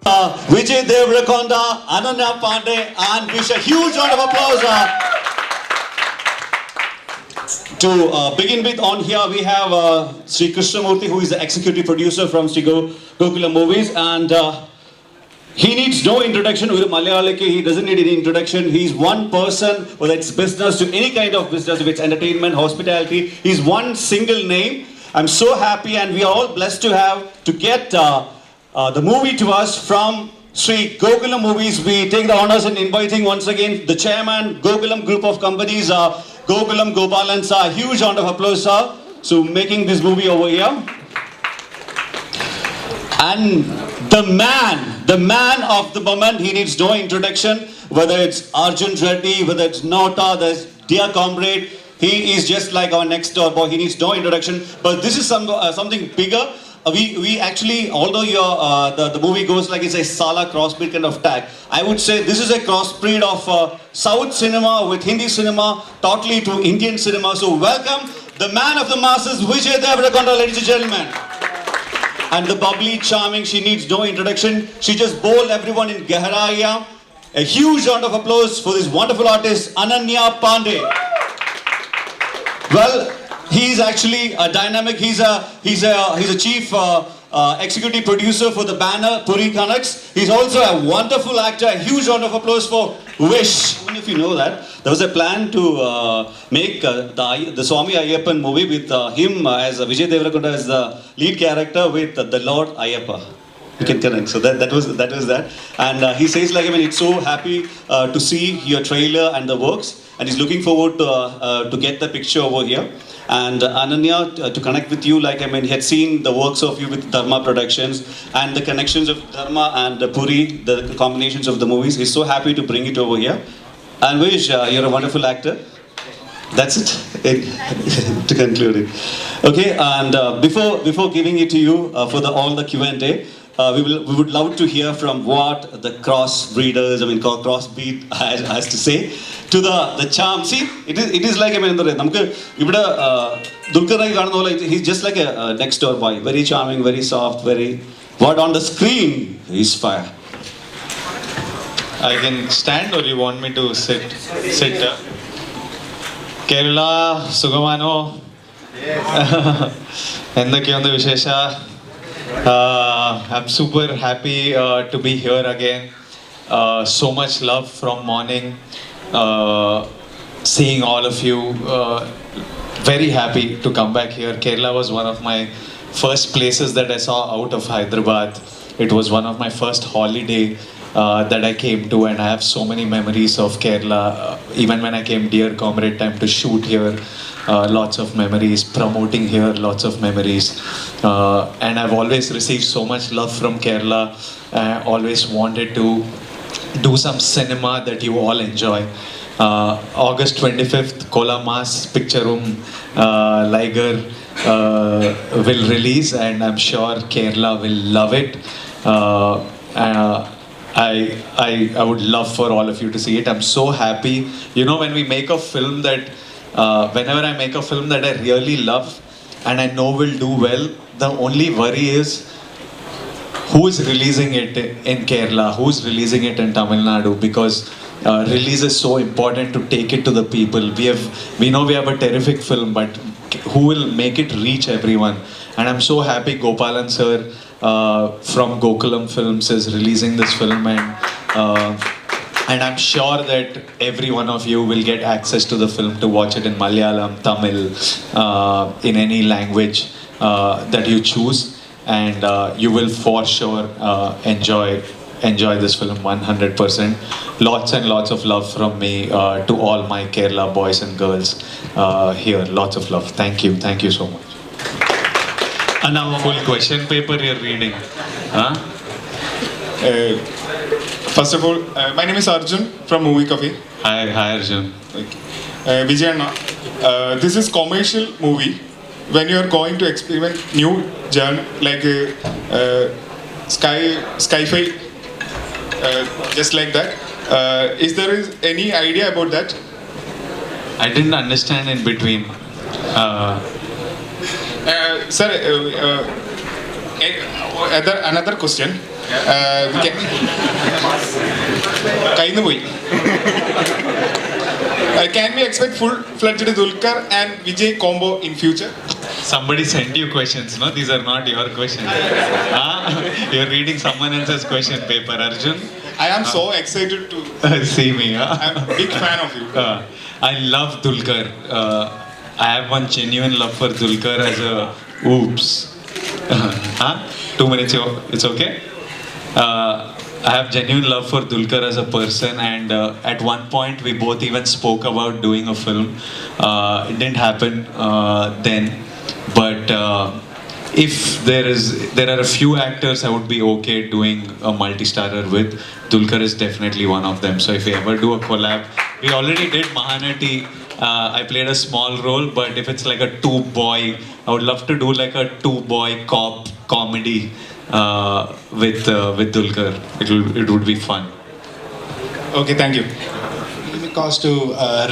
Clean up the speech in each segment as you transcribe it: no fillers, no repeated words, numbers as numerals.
Vijay Devarakonda, Ananya Panday, and wish a huge round of applause. To begin with, on here we have Sri Krishnamurthy, who is the executive producer from Sri Gokula Movies, and he needs no introduction. With Malayaliki, he doesn't need any introduction. He's one person, whether it's business to any kind of business, if it's entertainment, hospitality, he's one single name. I'm so happy, and we are all blessed to get the movie to us from Sri Gokulam Movies. We take the honors in inviting once again the chairman, Gokulam Group of Companies, Gokulam Gopalan sir. Huge round of applause, sir. So making this movie over here. And the man of the moment, he needs no introduction. Whether it's Arjun Reddy, whether it's Nota, there's dear comrade. He is just like our next door boy. He needs no introduction. But this is something bigger. We actually, although the movie goes like it's a Sala crossbreed kind of tag, I would say this is a crossbreed of South cinema with Hindi cinema, totally to Indian cinema. So welcome the man of the masses, Vijay Devarakonda, ladies and gentlemen. And the bubbly, charming, she needs no introduction. She just bowled everyone in Gaharaya. A huge round of applause for this wonderful artist, Ananya Panday. Well, he's actually a dynamic. He's a chief executive producer for the banner Puri. He's also a wonderful actor. A huge round of applause for Wish. Even if you know that, there was a plan to make the Swami Ayyappan movie with him as Vijay Devarakonda as the lead character with the Lord Ayyappa. You can connect. So that was that. And he says like, I mean, it's so happy to see your trailer and the works, and he's looking forward to get the picture over here. And Ananya, to connect with you, like I mean, he had seen the works of you with Dharma Productions and the connections of Dharma and Puri, the combinations of the movies. He's so happy to bring it over here. And Vish, you're a wonderful actor. That's it, to conclude it. Okay, and before giving it to you for all the Q&A, we would love to hear from what the crossbreeders, crossbreed has to say to the charm. See, it is like, I mean, he's just like a next door boy, very charming, very soft, what on the screen is fire. I can stand, or you want me to sit? Kerala, Sugamano. Endakiyondu Vishesha. I'm super happy to be here again. So much love from morning. Seeing all of you. Very happy to come back here. Kerala was one of my first places that I saw out of Hyderabad. It was one of my first holiday that I came to, and I have so many memories of Kerala. Even when I came dear comrade time to shoot here, lots of memories, promoting here, lots of memories. And I've always received so much love from Kerala. I always wanted to do some cinema that you all enjoy. August 25th, Kola Mass Picture Room, Liger will release, and I'm sure Kerala will love it. I would love for all of you to see it. I'm so happy. You know, when we make a film that, whenever I make a film that I really love and I know will do well, the only worry is who is releasing it in Kerala, who's releasing it in Tamil Nadu, because release is so important to take it to the people. We know we have a terrific film, but who will make it reach everyone? And I'm so happy Gopalan sir from Gokulam Films is releasing this film, and I'm sure that every one of you will get access to the film to watch it in Malayalam, Tamil, in any language that you choose, and you will for sure enjoy this film 100%. Lots and lots of love from me to all my Kerala boys and girls here. Lots of love. Thank you so much. And now a full question paper you're reading. Huh? First of all, my name is Arjun from Movie Coffee. Hi Arjun. Vijay, this is commercial movie. When you are going to experiment new genre like sci-fi, just like that. Is there any idea about that? I didn't understand in between. Sir, another question. കയ്യിന്ന് പോയി. Can we expect full-fledged Dulquer and Vijay combo in future? Somebody sent you questions, no? These are not your questions. You're reading someone else's question paper, Arjun. I am so excited to See me, I'm a big fan of you. I love Dulquer. I have one genuine love for Dulquer as a oops. 2 minutes, it's okay? I have genuine love for Dulquer as a person, and at one point we both even spoke about doing a film. It didn't happen then, but if there are a few actors I would be okay doing a multi-starrer with. Dulquer is definitely one of them. So if we ever do a collab, we already did Mahanati. I played a small role, but if it's like a two-boy, I would love to do like a two-boy cop comedy with Dulquer. It would be fun. Okay, thank you. Because to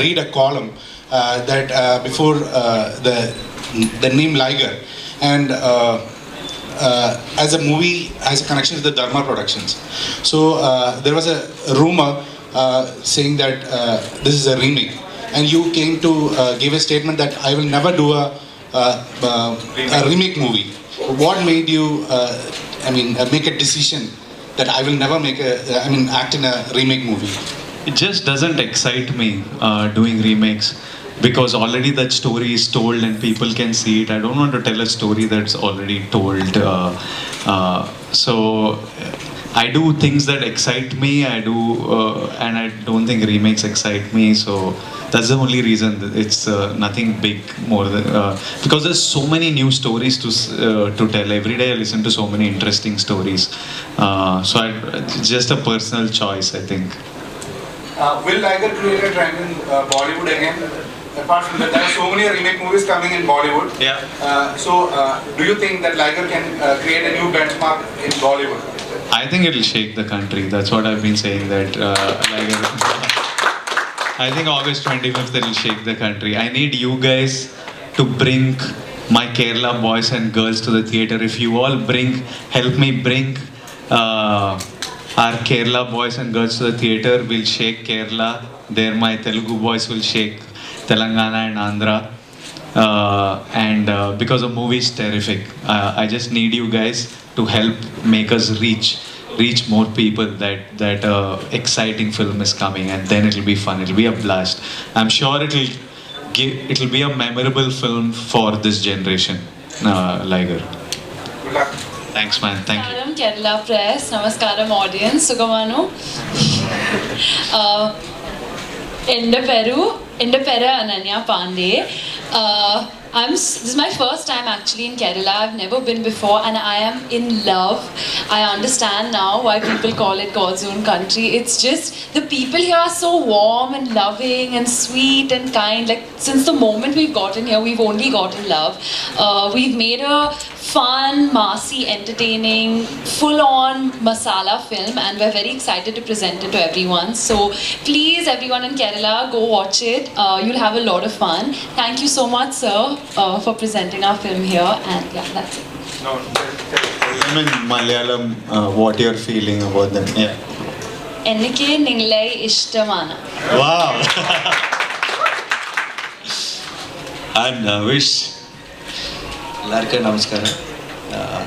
read a column that before the name Liger, and as a movie has a connection with the Dharma Productions. So there was a rumor saying that this is a remake, and you came to give a statement that I will never do a remake movie. What made you, make a decision that I will never act in a remake movie? It just doesn't excite me doing remakes, because already that story is told and people can see it. I don't want to tell a story that's already told. So I do things that excite me. And I don't think remakes excite me. So that's the only reason. It's nothing big more than because there's so many new stories to tell. Every day I listen to so many interesting stories. So it's just a personal choice, I think. Will Liger create a trend in Bollywood again? Apart from that, there are so many remake movies coming in Bollywood. Yeah. Do you think that Liger can create a new benchmark in Bollywood? I think it'll shake the country. That's what I've been saying. That Liger. I think August 25th it'll shake the country. I need you guys to bring my Kerala boys and girls to the theater. If you all help me bring our Kerala boys and girls to the theater, we'll shake Kerala. There my Telugu boys will shake Telangana and Andhra. Because the movie is terrific. I just need you guys to help make us reach more people that exciting film is coming, and then it'll be fun. It'll be a blast. I'm sure it'll be a memorable film for this generation. Liger. Good luck. Thanks, man. Thank you. Namaskaram Kerala Press, Namaskaram audience, Sugamanu. Ende Peru Ananya Panday. This is my first time actually in Kerala. I've never been before, and I am in love. I understand now why people call it God's own country. It's just the people here are so warm and loving and sweet and kind. Like since the moment we've gotten here, we've only gotten love. We've made a fun, massy, entertaining, full-on masala film, and we're very excited to present it to everyone. So please, everyone in Kerala, go watch it. You'll have a lot of fun. Thank you so much, sir, for presenting our film here, and yeah, that's it. I'm in Malayalam. What you're feeling about them? Yeah. Enike ninglai ishtamana. Wow. And Wish. Larka Namaskaram.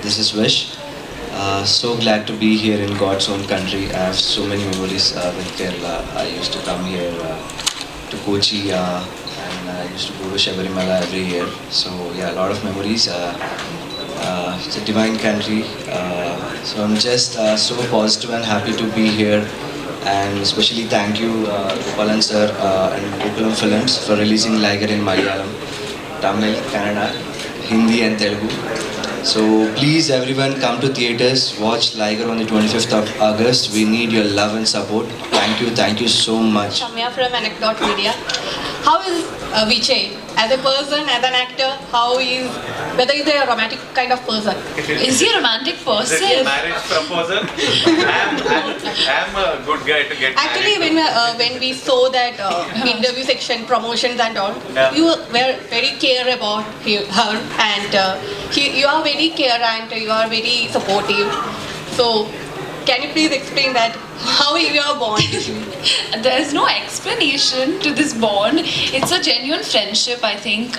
This is Vish. So glad to be here in God's own country. I have so many memories with Kerala. I used to come here to Kochi and I used to go to Shabarimala every year. So yeah, a lot of memories. It's a divine country. So I'm just so positive and happy to be here. And especially thank you Gopalan sir and Gokulam Films for releasing Liger in Malayalam, Tamil, Kannada, Hindi and Telugu. So please everyone come to theatres, watch Liger on the 25th of August. We need your love and support. Thank you so much. Shamya from Anecdote Media. How is Vijay as a person, as an actor? Whether he's a romantic kind of person? Is he a romantic person? Marriage proposal. I'm a good guy to get Actually, when we saw that interview section, promotions and all, Yeah. you were very care about her, and you are very care and you are very supportive. So Can you please explain that? How you are born? There's no explanation to this bond. It's a genuine friendship, I think.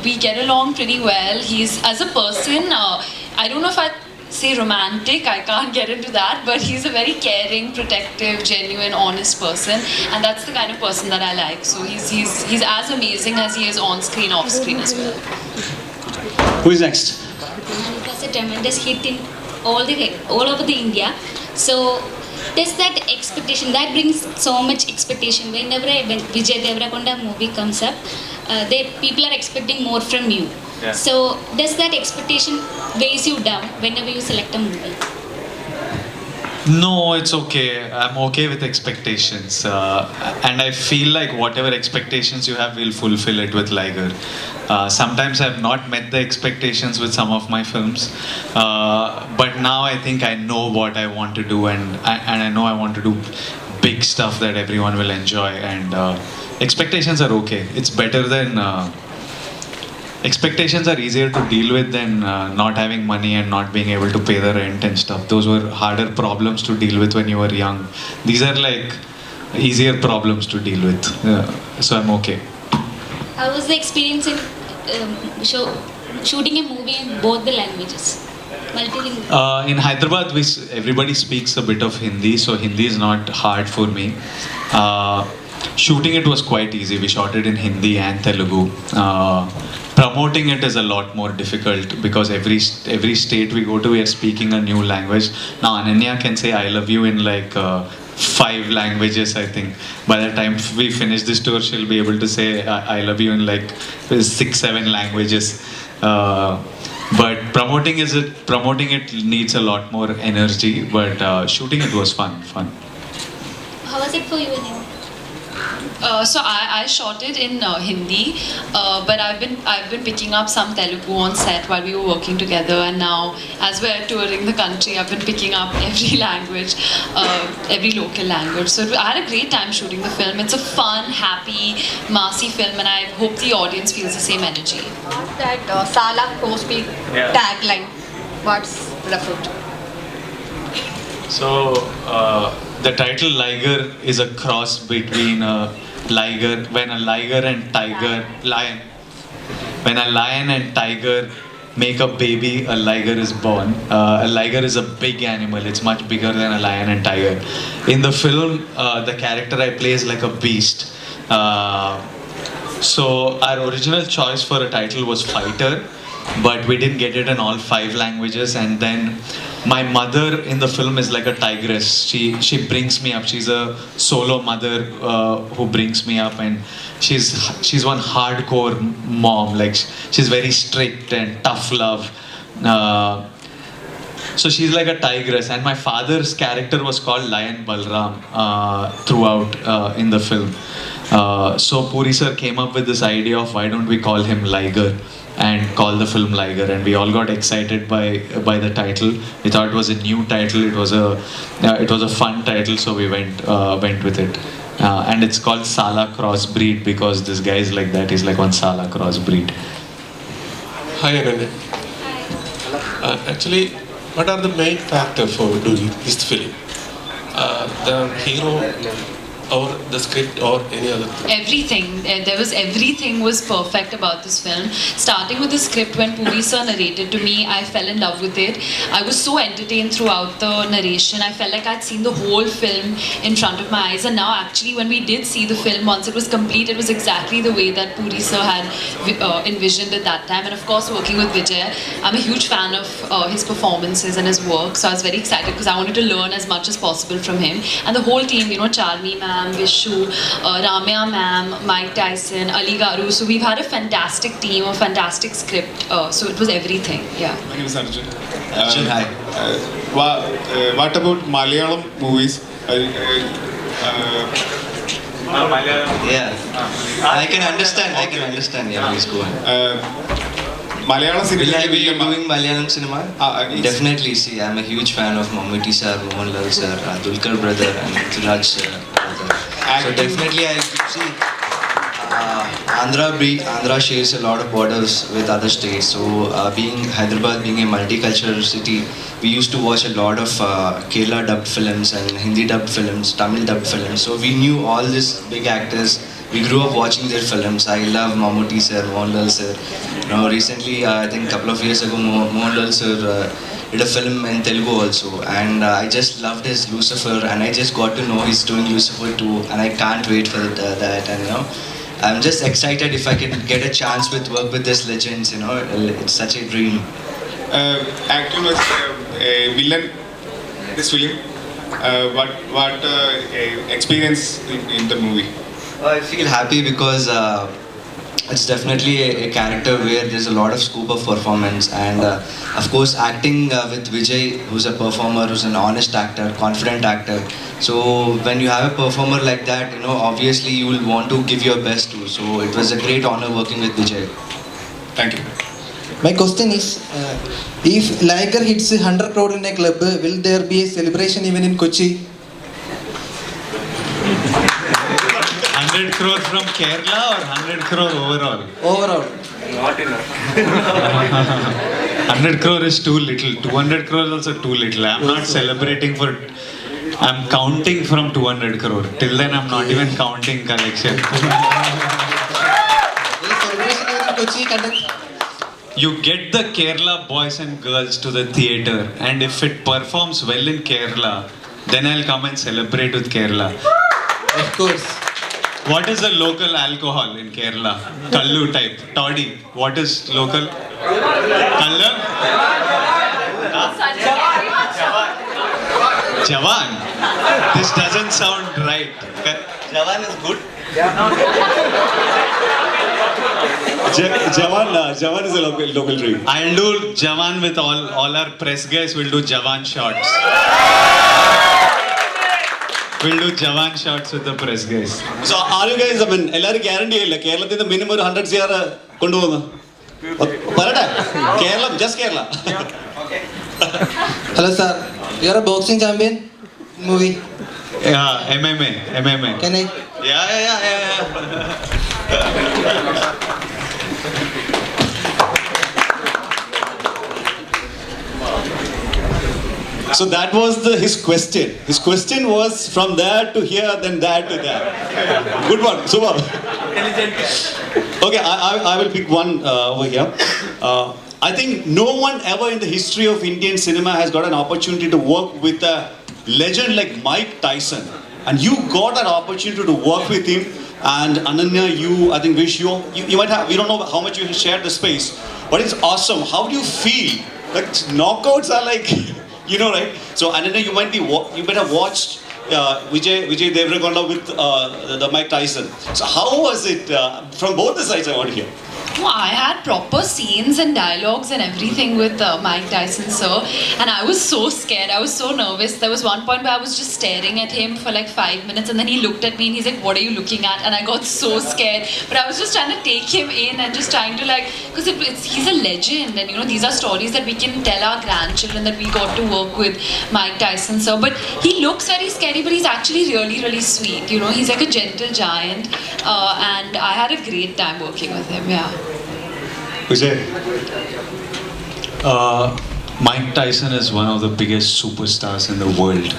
We get along pretty well. He's, as a person, I don't know if I say romantic, I can't get into that, but he's a very caring, protective, genuine, honest person, and that's the kind of person that I like. So he's as amazing as he is on screen, off screen as well. Who is next? It was a tremendous hit in all over the India. So there's that expectation that brings so much expectation. Whenever when Vijay Devarakonda movie comes up, people are expecting more from you. Yeah. So does that expectation weighs you down whenever you select a movie? No, it's okay. I'm okay with expectations. And I feel like whatever expectations you have, we'll fulfill it with Liger. Sometimes I've not met the expectations with some of my films. But now I think I know what I want to do, and I know I want to do big stuff that everyone will enjoy. And expectations are okay. It's better than... expectations are easier to deal with than not having money and not being able to pay the rent and stuff. Those were harder problems to deal with when you were young. These are like easier problems to deal with. So I'm okay. How was the experience in shooting a movie in both the languages? Multilingual. In Hyderabad, everybody speaks a bit of Hindi, so Hindi is not hard for me. Shooting it was quite easy. We shot it in Hindi and Telugu. Promoting it is a lot more difficult because every state we go to, we are speaking a new language. Now Ananya can say I love you in like 5 languages, I think. By the time we finish this tour, she'll be able to say I love you in like 6-7 languages. But promoting it needs a lot more energy. But shooting it was fun. How was it for you, Anand? So I shot it in Hindi, but I've been picking up some Telugu on set while we were working together, and now as we're touring the country, I've been picking up every language, every local language. So I had a great time shooting the film. It's a fun, happy, massy film, and I hope the audience feels the same energy. That Sala Speak tagline, what's referred? So the title Liger is a cross between a liger, when a liger and tiger, lion. When a lion and tiger make a baby, a liger is born. A liger is a big animal. It's much bigger than a lion and tiger. In the film, the character I play is like a beast. So our original choice for a title was Fighter, but we didn't get it in all 5 languages. And then my mother in the film is like a tigress. She brings me up. She's a solo mother who brings me up, and she's one hardcore mom. Like she's very strict and tough love. So she's like a tigress, and my father's character was called Lion Balram throughout in the film. So Puri sir came up with this idea of why don't we call him Liger and call the film Liger, and we all got excited by the title. We thought it was a new title. It was a fun title, so we went with it. And it's called Sala Crossbreed because this guy is like that. He's like one Sala Crossbreed. Hi Anand. Actually, what are the main factors for doing this film? The hero, or the script, or any other thing? Everything. Everything was perfect about this film. Starting with the script, when Puri sir narrated to me, I fell in love with it. I was so entertained throughout the narration. I felt like I'd seen the whole film in front of my eyes. And now actually when we did see the film, once it was complete, it was exactly the way that Puri sir had envisioned it that time. And of course, working with Vijay, I'm a huge fan of his performances and his work. So I was very excited because I wanted to learn as much as possible from him. And the whole team, Charmi ma'am, Vishu, Ramya ma'am, Mike Tyson, Ali Garu. So we've had a fantastic team, a fantastic script. So it was everything. Yeah. My name is Arjun. Hi. What about Malayalam movies? Yeah. I can understand. Yeah, please go ahead. Malayalam Will I cinema. be doing Malayalam cinema? Yes. Definitely. See, I'm a huge fan of Mammootty sir, Mohanlal sir, Dulquer brother, and Raj sir brother. So definitely I see. Andhra shares a lot of borders with other states. So, being Hyderabad, being a multicultural city, we used to watch a lot of Kerala dubbed films and Hindi dubbed films, Tamil dubbed films. So we knew all these big actors. We grew up watching their films. I love Mammootty sir, Mohanlal sir. You know, recently, I think a couple of years ago, Mohanlal sir did a film in Telugu also, and I just loved his Lucifer, and I just got to know he's doing Lucifer too, and I can't wait for that. And you know, I'm just excited if I can get a chance with work with these legends. You know, it's such a dream. Acting was a villain in this film. What experience in the movie? I feel happy because it's definitely a character where there's a lot of scope of performance, and of course acting with Vijay, who's a performer, who's an honest actor, confident actor. So when you have a performer like that, you know, obviously you will want to give your best too. So it was a great honor working with Vijay. Thank you. My question is, if Liger hits 100 crore in a club, will there be a celebration even in Kochi? 100 crore from Kerala or 100 crore overall? Overall. 100 crore is too little. 200 crore is also too little. I'm not celebrating for... I'm counting from 200 crore. Till then I'm not even counting collection. Will celebration even in Kochi conduct? You get the Kerala boys and girls to the theatre, and if it performs well in Kerala, then I'll come and celebrate with Kerala. Of course. What is the local alcohol in Kerala? Kallu type. Toddy. What is local? Kallu? Jawan. This doesn't sound right. Jawan is good. Jawan is a local drink. I'll do Jawan with all our press guys. Will do Jawan shots. We'll do Jawan shots with the press guys. So are you guys, I mean, എല്ലാരും guarantee ഇല്ല കേരളത്തിൽ നിന്ന് minimum ഒരു 100 CR കൊണ്ടുപോകുന്നു പറയട്ടെ Keralam just Kerala. Hello sir, you are a boxing champion movie. Yeah, MMA. Can I? Yeah. So that was his question. His question was from there to here, then there to there. Good one, super. Okay, I will pick one over here. I think no one ever in the history of Indian cinema has got an opportunity to work with a legend like Mike Tyson. And you got that opportunity to work with him. And Ananya, I think Vish, you might have, we don't know how much you shared the space, but it's awesome. How do you feel? Like knockouts are like, you know, right? So Ananya, you might have watched Vijay Devarakonda with the Mike Tyson. So how was it from both the sides? I want to hear. No, I had proper scenes and dialogues and everything with Mike Tyson sir, and I was so scared, I was so nervous. There was one point where I was just staring at him for like 5 minutes, and then he looked at me and he's like, what are you looking at? And I got so scared, but I was just trying to take him in and just trying to like, because he's a legend, and you know, these are stories that we can tell our grandchildren, that we got to work with Mike Tyson sir. But he looks very scary, but he's actually really, really sweet. You know, he's like a gentle giant, and I had a great time working with him. Yeah. Vijay, Mike Tyson is one of the biggest superstars in the world.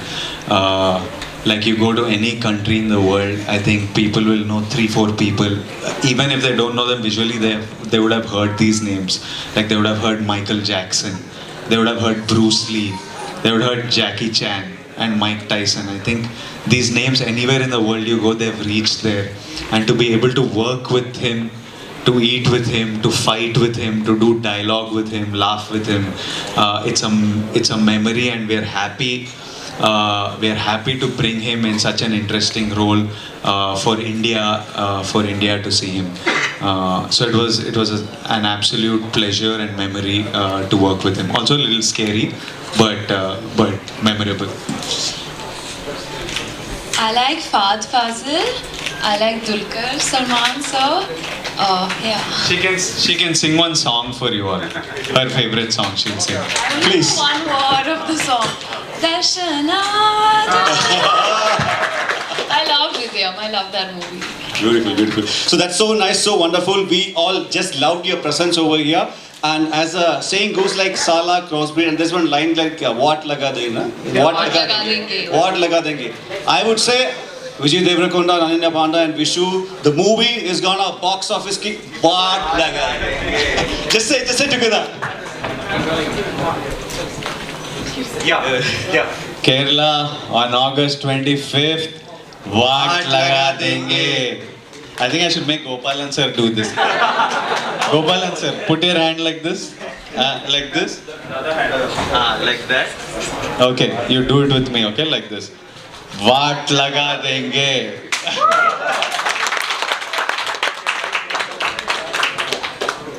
Like you go to any country in the world, I think people will know 3-4 people. Even if they don't know them visually, they would have heard these names. Like they would have heard Michael Jackson, they would have heard Bruce Lee, they would have heard Jackie Chan and Mike Tyson. I think these names, anywhere in the world you go, they've reached there. And to be able to work with him, to eat with him, to fight with him, to do dialogue with him, laugh with him, it's a memory, and we're happy to bring him in such an interesting role for India to see him. So it was an absolute pleasure and memory to work with him. Also a little scary, but memorable. I like Fahad Fazil. I like Dulquer Salman sir. Yeah. She can sing one song for you all. Her favorite song she'll sing. Please. One word of the song. Darshana. I love Vidyam. I love that movie. Beautiful, beautiful. So that's so nice, so wonderful. We all just loved your presence over here. And as a saying goes like Sala, crossbreed, and there's one line like what laga dena? What laga denge? What laga denge? I would say Vijay Devarakonda and Ananya Panday and Vishu, the movie is gonna box office kick what laga denge. Just say together. Yeah. Kerala on August 25th. What laga denge? I think I should make Gopalan sir do this. Gopalan sir, put your hand like this. Like this. Like that. Okay, you do it with me, okay? Like this. What laga denge?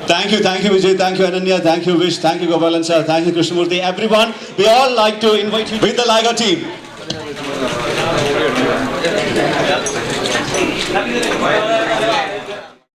Thank you Vijay, thank you Ananya, thank you Vish, thank you Gopalan sir, thank you Krishnamurthy, everyone. We all like to invite you with the Liger team.